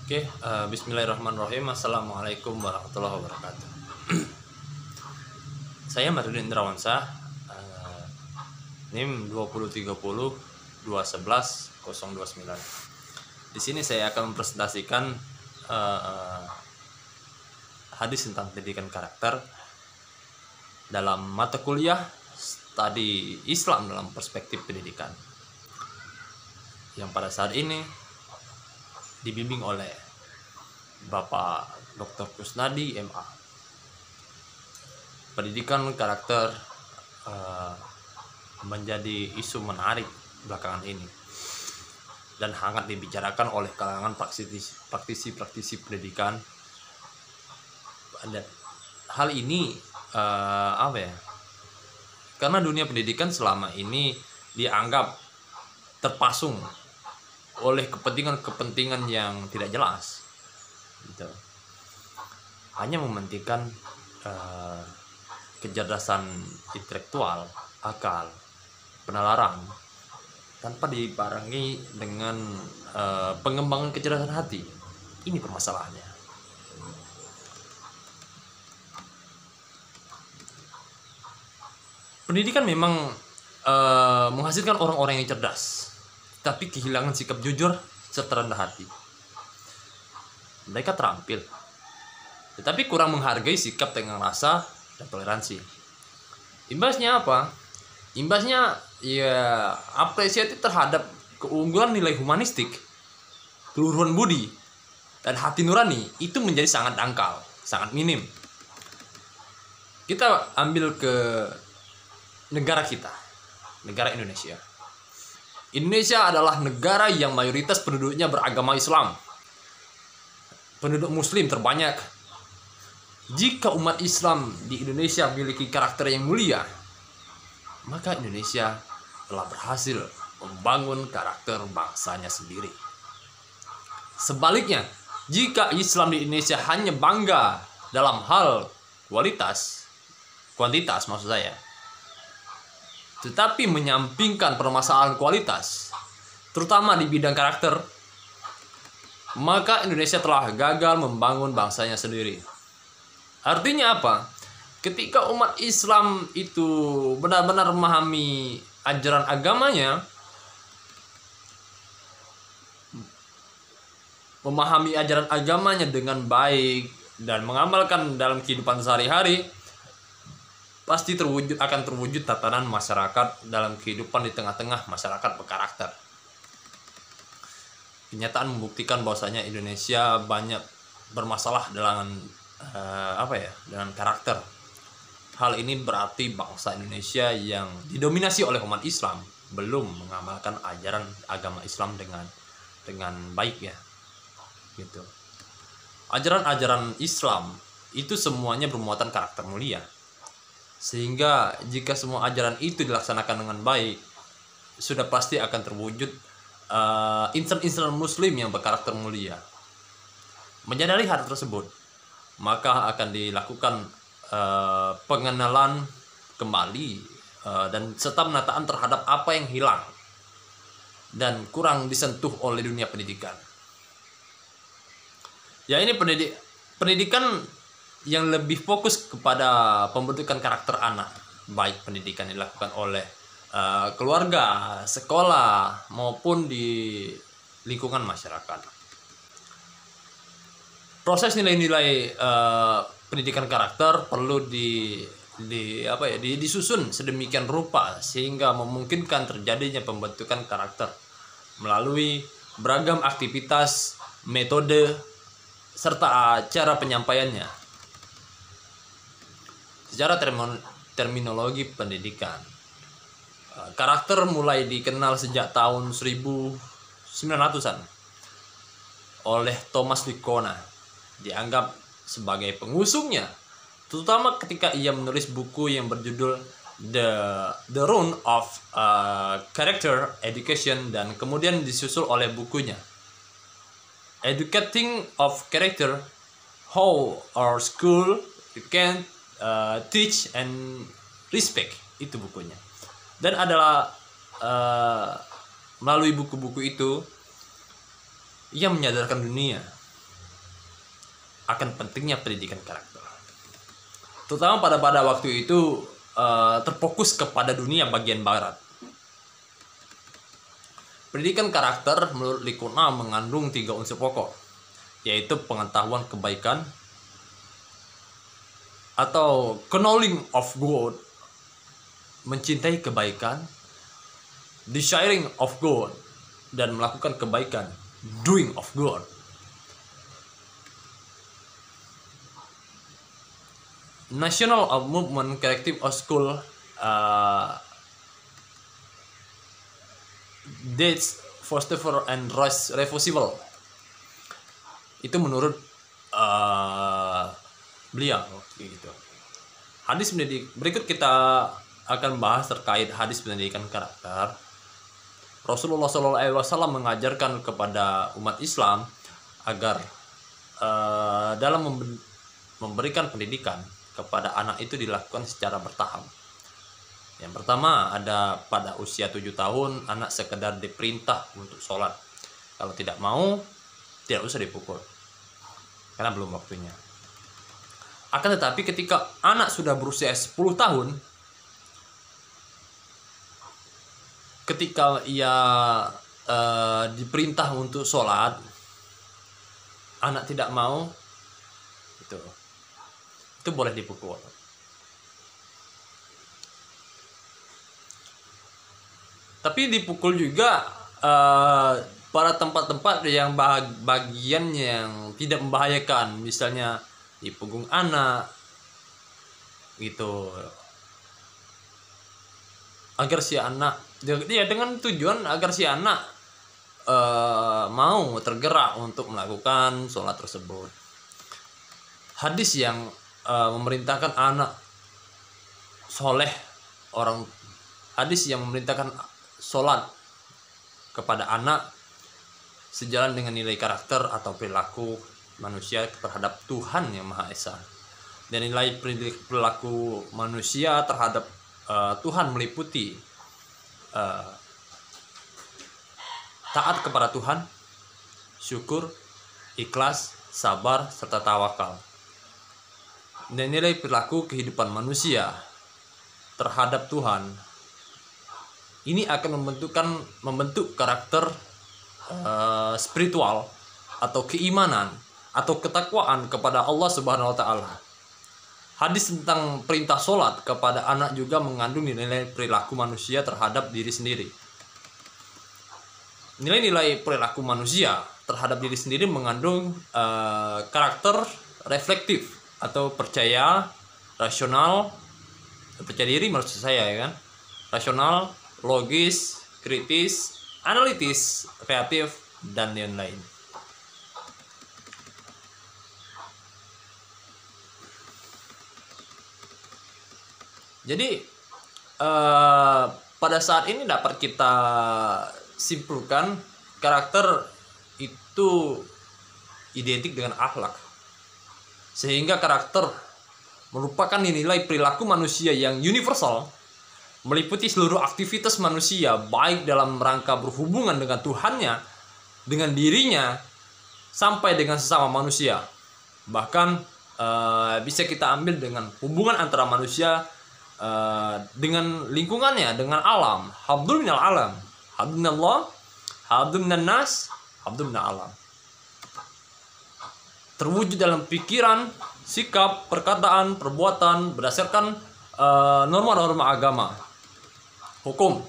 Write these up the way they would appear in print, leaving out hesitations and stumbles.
Bismillahirrahmanirrahim. Assalamualaikum warahmatullahi wabarakatuh. Saya Marudin Indrawansyah, NIM 20302111029. Di sini saya akan mempresentasikan hadis tentang pendidikan karakter dalam mata kuliah studi Islam dalam perspektif pendidikan, yang pada saat ini dibimbing oleh Bapak Dr. Kusnadi MA. Pendidikan karakter menjadi isu menarik belakangan ini dan hangat dibicarakan oleh kalangan praktisi pendidikan. Dan hal ini karena dunia pendidikan selama ini dianggap terpasung oleh kepentingan yang tidak jelas, gitu. Hanya mementingkan kecerdasan intelektual, akal, penalaran, tanpa dibarengi dengan pengembangan kecerdasan hati. Ini permasalahannya. Pendidikan memang menghasilkan orang-orang yang cerdas, tapi kehilangan sikap jujur serta rendah hati. Mereka terampil, tetapi kurang menghargai sikap tenggang rasa dan toleransi. Imbasnya apa? Imbasnya ya apresiasi terhadap keunggulan nilai humanistik, keluhuran budi, dan hati nurani itu menjadi sangat dangkal, sangat minim. Kita ambil ke negara kita, negara Indonesia. Indonesia adalah negara yang mayoritas penduduknya beragama Islam. Penduduk muslim terbanyak. Jika umat Islam di Indonesia memiliki karakter yang mulia, maka Indonesia telah berhasil membangun karakter bangsanya sendiri. Sebaliknya, jika Islam di Indonesia hanya bangga dalam hal kuantitas maksud saya, tetapi menyampingkan permasalahan kualitas, terutama di bidang karakter, maka Indonesia telah gagal membangun bangsanya sendiri. Artinya apa? Ketika umat Islam itu benar-benar memahami ajaran agamanya, dengan baik dan mengamalkan dalam kehidupan sehari-hari, pasti akan terwujud tatanan masyarakat dalam kehidupan di tengah-tengah masyarakat berkarakter. Kenyataan membuktikan bahwasanya Indonesia banyak bermasalah dengan dengan karakter. Hal ini berarti bangsa Indonesia yang didominasi oleh umat Islam belum mengamalkan ajaran agama Islam dengan baik, ya, gitu. Ajaran-ajaran Islam itu semuanya bermuatan karakter mulia. Sehingga jika semua ajaran itu dilaksanakan dengan baik, sudah pasti akan terwujud insan-insan muslim yang berkarakter mulia. Menyadari hal tersebut, maka akan dilakukan pengenalan kembali dan serta penataan terhadap apa yang hilang dan kurang disentuh oleh dunia pendidikan. Ya, ini pendidikan yang lebih fokus kepada pembentukan karakter anak, baik pendidikan dilakukan oleh keluarga, sekolah, maupun di lingkungan masyarakat. Proses nilai-nilai pendidikan karakter perlu disusun sedemikian rupa sehingga memungkinkan terjadinya pembentukan karakter melalui beragam aktivitas, metode, serta cara penyampaiannya. Secara terminologi pendidikan, karakter mulai dikenal sejak tahun 1900-an oleh Thomas Lincona, dianggap sebagai pengusungnya, terutama ketika ia menulis buku yang berjudul The Rune of Character Education, dan kemudian disusul oleh bukunya Educating of Character: How Our School Can Teach and Respect. Itu bukunya. Dan adalah melalui buku-buku itu ia menyadarkan dunia akan pentingnya pendidikan karakter. Terutama pada waktu itu terfokus kepada dunia bagian barat. Pendidikan karakter menurut Likuna mengandung 3 unsur pokok, yaitu pengetahuan kebaikan atau knowing of good, mencintai kebaikan, desiring of good, dan melakukan kebaikan, doing of good. National Movement Corrective of School dates Foster and Royce Reversible. Itu menurut beliau gitu. Hadis pendidik berikut kita akan bahas terkait hadis pendidikan karakter. Rasulullah SAW mengajarkan kepada umat Islam agar dalam memberikan pendidikan kepada anak itu dilakukan secara bertahap. Yang pertama ada pada usia 7 tahun anak sekedar diperintah untuk sholat. Kalau tidak mau, tidak usah dipukul, karena belum waktunya. Akan tetapi ketika anak sudah berusia 10 tahun, ketika ia diperintah untuk sholat, anak tidak mau, itu boleh dipukul. Tapi dipukul juga pada tempat-tempat yang bagian yang tidak membahayakan, misalnya di punggung anak gitu, agar si anak dengan tujuan agar si anak mau tergerak untuk melakukan sholat tersebut. Hadis yang memerintahkan anak soleh, hadis yang memerintahkan sholat kepada anak sejalan dengan nilai karakter atau perilaku manusia terhadap Tuhan yang Maha Esa. Dan nilai perilaku manusia terhadap Tuhan meliputi taat kepada Tuhan, syukur, ikhlas, sabar, serta tawakal. Dan nilai perilaku kehidupan manusia terhadap Tuhan ini akan membentuk karakter spiritual atau keimanan atau ketakwaan kepada Allah Subhanahu wa taala. Hadis tentang perintah sholat kepada anak juga mengandung nilai perilaku manusia terhadap diri sendiri. Nilai-nilai perilaku manusia terhadap diri sendiri mengandung karakter reflektif atau percaya diri maksud saya, ya kan? Rasional, logis, kritis, analitis, kreatif, dan lain-lain. Jadi pada saat ini dapat kita simpulkan karakter itu identik dengan akhlak, sehingga karakter merupakan nilai perilaku manusia yang universal, meliputi seluruh aktivitas manusia, baik dalam rangka berhubungan dengan Tuhannya, dengan dirinya, sampai dengan sesama manusia. Bahkan bisa kita ambil dengan hubungan antara manusia dengan lingkungannya, dengan alam. Habdul minal alam, habdul minallah, habdul minan nas, habdul minal alam. Terwujud dalam pikiran, sikap, perkataan, perbuatan berdasarkan norma-norma agama, hukum,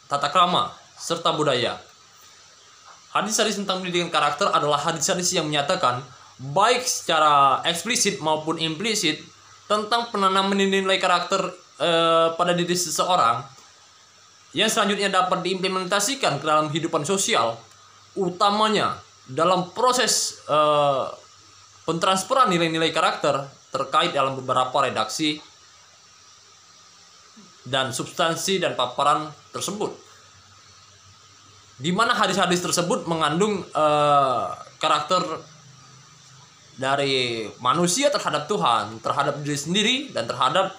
tata krama, serta budaya. Hadis-hadis tentang pendidikan karakter adalah hadis-hadis yang menyatakan baik secara eksplisit maupun implisit tentang penanaman nilai karakter pada diri seseorang yang selanjutnya dapat diimplementasikan ke dalam kehidupan sosial, utamanya dalam proses pentransferan nilai-nilai karakter terkait dalam beberapa redaksi dan substansi dan paparan tersebut, di mana hadis-hadis tersebut mengandung karakter dari manusia terhadap Tuhan, terhadap diri sendiri, dan terhadap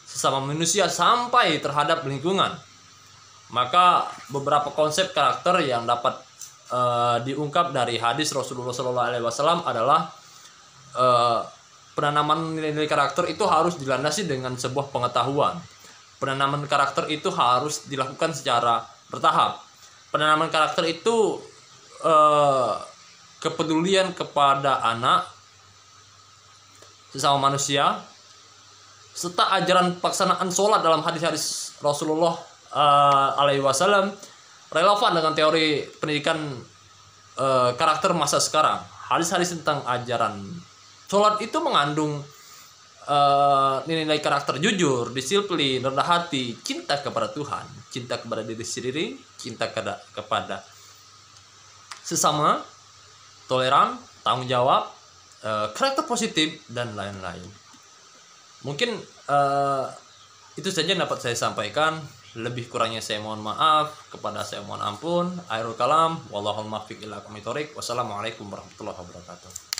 sesama manusia sampai terhadap lingkungan. Maka beberapa konsep karakter yang dapat diungkap dari hadis Rasulullah SAW adalah penanaman nilai-nilai karakter itu harus dilandasi dengan sebuah pengetahuan. Penanaman karakter itu harus dilakukan secara bertahap. Penanaman karakter itu kepedulian kepada anak, sesama manusia, serta ajaran pelaksanaan sholat dalam hadis-hadis Rasulullah SAW relevan dengan teori pendidikan karakter masa sekarang. Hadis-hadis tentang ajaran sholat itu mengandung nilai-nilai karakter jujur, disiplin, rendah hati, cinta kepada Tuhan, cinta kepada diri sendiri, cinta kepada sesama, toleran, tanggung jawab, karakter positif, dan lain-lain. Mungkin itu saja yang dapat saya sampaikan. Lebih kurangnya saya mohon maaf, kepada saya mohon ampun. Akhirul kalam, wallahul muwaffiq ila aqwamit thoriq. Wassalamualaikum warahmatullahi wabarakatuh.